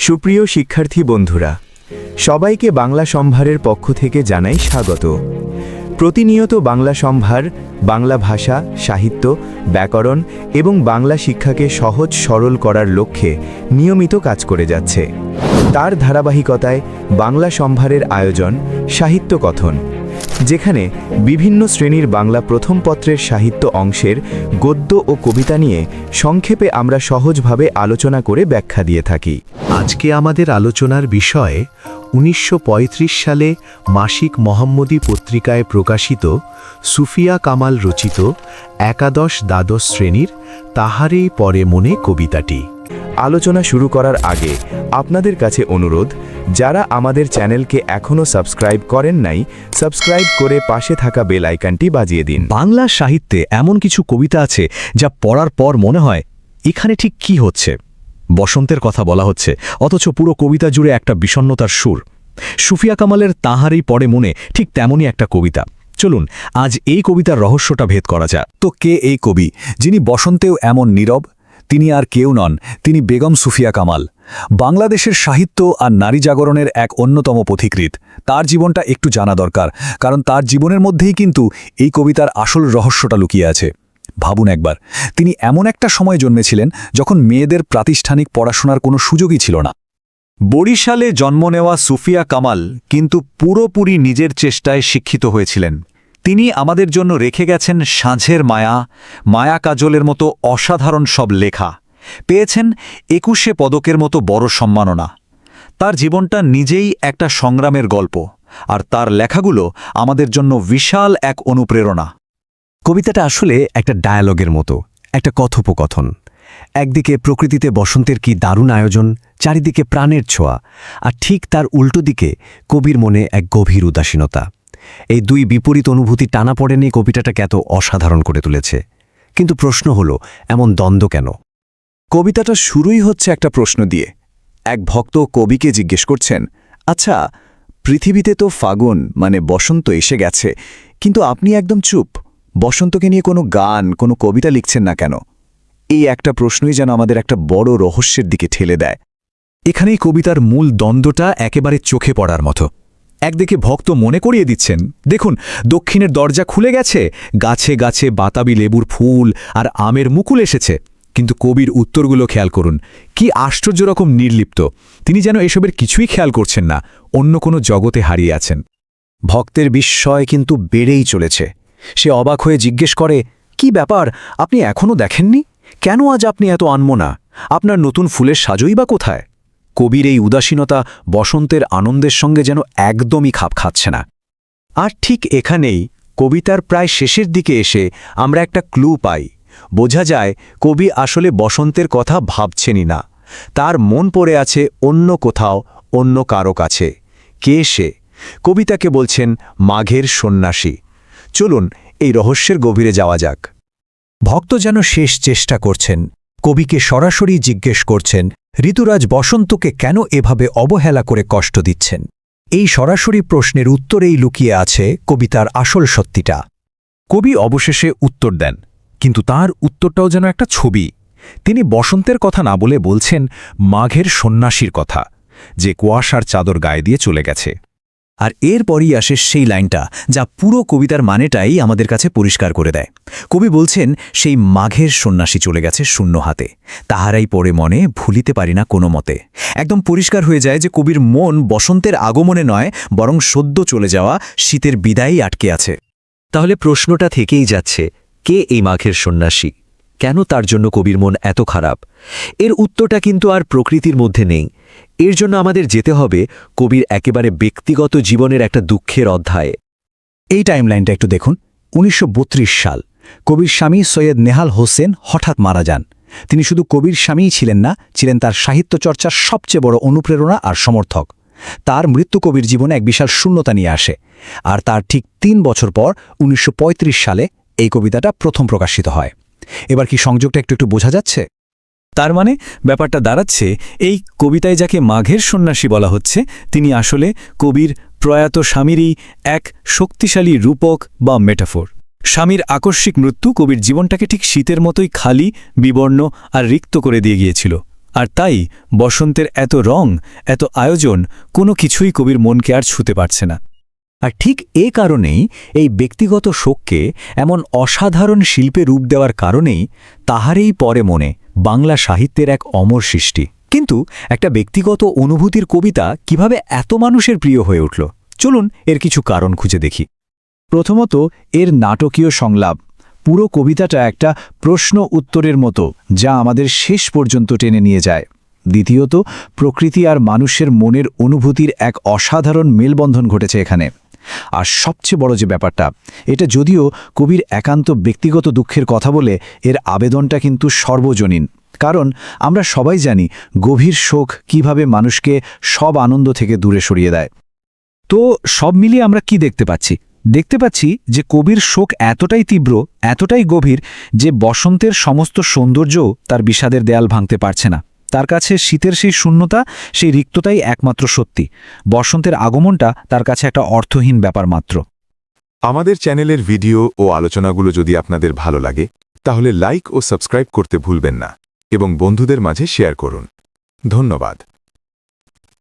সুপ্রিয় শিক্ষার্থী বন্ধুরা, সবাইকে বাংলা সম্ভারের পক্ষ থেকে জানাই স্বাগত। প্রতিনিয়ত বাংলা সম্ভার বাংলা ভাষা, সাহিত্য, ব্যাকরণ এবং বাংলা শিক্ষাকে সহজ সরল করার লক্ষ্যে নিয়মিত কাজ করে যাচ্ছে। তার ধারাবাহিকতায় বাংলা সম্ভারের আয়োজন সাহিত্য কথন, যেখানে বিভিন্ন শ্রেণীর বাংলা প্রথম পত্রের সাহিত্য অংশের গদ্য ও কবিতা নিয়ে সংক্ষেপে আমরা সহজভাবে আলোচনা করে ব্যাখ্যা দিয়ে থাকি। আজকে আমাদের আলোচনার বিষয় 1935 সালে মাসিক মোহাম্মদী পত্রিকায় প্রকাশিত সুফিয়া কামাল রচিত একাদশ-দ্বাদশ শ্রেণীর তাহারেই পরে মনে কবিতাটি। আলোচনা শুরু করার আগে আপনাদের কাছে অনুরোধ, যারা আমাদের চ্যানেলকে এখনও সাবস্ক্রাইব করেন নাই, সাবস্ক্রাইব করে পাশে থাকা বেল আইকনটি বাজিয়ে দিন। বাংলা সাহিত্যে এমন কিছু কবিতা আছে যা পড়ার পর মনে হয় এখানে ঠিক কি হচ্ছে। বসন্তের কথা বলা হচ্ছে, অথচ পুরো কবিতা জুড়ে একটা বিষণ্ণতার সুর। সুফিয়া কামালের তাহারেই পরে মনে ঠিক তেমনই একটা কবিতা। চলুন আজ এই কবিতার রহস্যটা ভেদ করা যাক। তো কে এই কবি যিনি বসন্তেও এমন নীরব? তিনি আর কেউ নন, তিনি বেগম সুফিয়া কামাল, বাংলাদেশের সাহিত্য আর নারী জাগরণের এক অন্যতম পথিকৃৎ। তার জীবনটা একটু জানা দরকার, কারণ তার জীবনের মধ্যেই কিন্তু এই কবিতার আসল রহস্যটা লুকিয়ে আছে। ভাবুন একবার, তিনি এমন একটা সময় জন্মেছিলেন যখন মেয়েদের প্রাতিষ্ঠানিক পড়াশোনার কোনো সুযোগই ছিল না। বরিশালে জন্ম নেওয়া সুফিয়া কামাল কিন্তু পুরোপুরি নিজের চেষ্টায় শিক্ষিত হয়েছিলেন। তিনি আমাদের জন্য রেখে গেছেন সাঁঝের মায়া, মায়া কাজলের মতো অসাধারণ সব লেখা। পেয়েছেন 21শে পদকের মতো বড় সম্মাননা। তার জীবনটা নিজেই একটা সংগ্রামের গল্প, আর তার লেখাগুলো আমাদের জন্য বিশাল এক অনুপ্রেরণা। কবিতাটা আসলে একটা ডায়ালগের মতো, একটা কথোপকথন। একদিকে প্রকৃতিতে বসন্তের কি দারুণ আয়োজন, চারিদিকে প্রাণের ছোঁয়া, আর ঠিক তার উল্টো দিকে কবির মনে এক গভীর উদাসীনতা। এই দুই বিপরীত অনুভূতি টানাপড়েনে কবিতাটাকে এত অসাধারণ করে তুলেছে। কিন্তু প্রশ্ন হলো, এমন দ্বন্দ্ব কেন? কবিতাটা শুরুই হচ্ছে একটা প্রশ্ন দিয়ে। এক ভক্ত কবিকে জিজ্ঞেস করছেন, আচ্ছা, পৃথিবীতে তো ফাগুন মানে বসন্ত এসে গেছে, কিন্তু আপনি একদম চুপ, বসন্তকে নিয়ে কোনো গান, কোনো কবিতা লিখছেন না কেন? এই একটা প্রশ্নই যেন আমাদের একটা বড় রহস্যের দিকে ঠেলে দেয়। এখানেই কবিতার মূল দ্বন্দ্বটা একেবারে চোখে পড়ার মতো। একদিকে ভক্ত মনে করিয়ে দিচ্ছেন, দেখুন দক্ষিণের দরজা খুলে গেছে, গাছে গাছে বাতাবি লেবুর ফুল আর আমের মুকুল এসেছে। কিন্তু কবির উত্তরগুলো খেয়াল করুন, কি আশ্চর্য রকম নির্লিপ্ত। তিনি যেন এসবের কিছুই খেয়াল করছেন না, অন্য কোনো জগতে হারিয়ে আছেন। ভক্তের বিস্ময় কিন্তু বেড়েই চলেছে। সে অবাক হয়ে জিজ্ঞেস করে, কি ব্যাপার, আপনি এখনও দেখেননি? কেন আজ আপনি এত আনমনা? আপনার নতুন ফুলের সাজই বা কোথায়? কবির এই উদাসীনতা বসন্তের আনন্দের সঙ্গে যেন একদমই খাপ খাচ্ছে না। আর ঠিক এখানেই কবিতার প্রায় শেষের দিকে এসে আমরা একটা ক্লু পাই। বোঝা যায় কবি আসলে বসন্তের কথা ভাবছেনই না। তার মন পড়ে আছে অন্য কোথাও, অন্য কারো কাছে। কে সে? কবিতাকে বলছেন মাঘের সন্ন্যাসী। চলুন এই রহস্যের গভীরে যাওয়া যাক। ভক্ত যেন শেষ চেষ্টা করছেন, কবিকে সরাসরি জিজ্ঞেস করছেন, ঋতুরাজ বসন্তকে কেন এভাবে অবহেলা করে কষ্ট দিচ্ছেন? এই সরাসরি প্রশ্নের উত্তরেই লুকিয়ে আছে কবিতার আসল সত্যিটা। কবি অবশেষে উত্তর দেন, কিন্তু তার উত্তরটাও যেন একটা ছবি। তিনি বসন্তের কথা না বলে বলছেন মাঘের সন্ন্যাসীর কথা, যে কুয়াশার চাদর গায়ে দিয়ে চলে গেছে। আর এরপরই আসে সেই লাইনটা যা পুরো কবিতার মানেটাই আমাদের কাছে পরিষ্কার করে দেয়। কবি বলছেন, সেই মাঘের সন্ন্যাসী চলে গেছে শূন্য হাতে, তাহারাই পরে মনে ভুলিতে পারি না কোনো মতে। একদম পরিষ্কার হয়ে যায় যে কবির মন বসন্তের আগমনে নয়, বরং সদ্য চলে যাওয়া শীতের বিদায়ই আটকে আছে। তাহলে প্রশ্নটা থেকেই যাচ্ছে, কে এই মাঘের সন্ন্যাসী? কেন তার জন্য কবির মন এত খারাপ? এর উত্তরটা কিন্তু আর প্রকৃতির মধ্যে নেই। এর জন্য আমাদের যেতে হবে কবির একেবারে ব্যক্তিগত জীবনের একটা দুঃখের অধ্যায়ে। এই টাইমলাইনটা একটু দেখুন। 1932 সাল, কবির স্বামী সৈয়দ নেহাল হোসেন হঠাৎ মারা যান। তিনি শুধু কবির স্বামীই ছিলেন না, ছিলেন তার সাহিত্য চর্চার সবচেয়ে বড় অনুপ্রেরণা আর সমর্থক। তার মৃত্যু কবির জীবনে এক বিশাল শূন্যতা নিয়ে আসে। আর তার ঠিক 3 বছর পর 1935 সালে এই কবিতাটা প্রথম প্রকাশিত হয়। এবার কি সংযোগটা একটু বোঝা যাচ্ছে? তার মানে ব্যাপারটা দাঁড়াচ্ছে, এই কবিতায় যাকে মাঘের সন্ন্যাসী বলা হচ্ছে, তিনি আসলে কবির প্রয়াত স্বামীরই এক শক্তিশালী রূপক বা মেটাফোর। স্বামীর আকস্মিক মৃত্যু কবির জীবনটাকে ঠিক শীতের মতোই খালি, বিবর্ণ আর রিক্ত করে দিয়ে গিয়েছিল। আর তাই বসন্তের এত রং, এত আয়োজন কোনো কিছুই কবির মনকে আর ছুতে পারছে না। আর ঠিক এ কারণেই এই ব্যক্তিগত শোককে এমন অসাধারণ শিল্পে রূপ দেওয়ার কারণেই তাহারেই পরে মনে বাংলা সাহিত্যের এক অমর সৃষ্টি। কিন্তু একটা ব্যক্তিগত অনুভূতির কবিতা কিভাবে এত মানুষের প্রিয় হয়ে উঠল, চলুন এর কিছু কারণ খুঁজে দেখি। প্রথমত, এর নাটকীয় সংলাপ। পুরো কবিতাটা একটা প্রশ্ন উত্তরের মতো, যা আমাদের শেষ পর্যন্ত টেনে নিয়ে যায়। দ্বিতীয়ত, প্রকৃতি আর মানুষের মনের অনুভূতির এক অসাধারণ মেলবন্ধন ঘটেছে এখানে। আর সবচেয়ে বড় যে ব্যাপারটা, এটা যদিও কবির একান্ত ব্যক্তিগত দুঃখের কথা বলে, এর আবেদনটা কিন্তু সর্বজনীন। কারণ আমরা সবাই জানি গভীর শোক কিভাবে মানুষকে সব আনন্দ থেকে দূরে সরিয়ে দেয়। তো সব মিলিয়ে আমরা কি দেখতে পাচ্ছি? দেখতে পাচ্ছি যে কবির শোক এতটাই তীব্র, এতটাই গভীর যে বসন্তের সমস্ত সৌন্দর্যও তার বিষাদের দেয়াল ভাঙতে পারছে না। তার কাছে শীতের সেই শূন্যতা, সেই রিক্ততাই একমাত্র সত্যি। বসন্তের আগমনটা তার কাছে একটা অর্থহীন ব্যাপার মাত্র। আমাদের চ্যানেলের ভিডিও ও আলোচনাগুলো যদি আপনাদের ভালো লাগে তাহলে লাইক ও সাবস্ক্রাইব করতে ভুলবেন না এবং বন্ধুদের মাঝে শেয়ার করুন। ধন্যবাদ।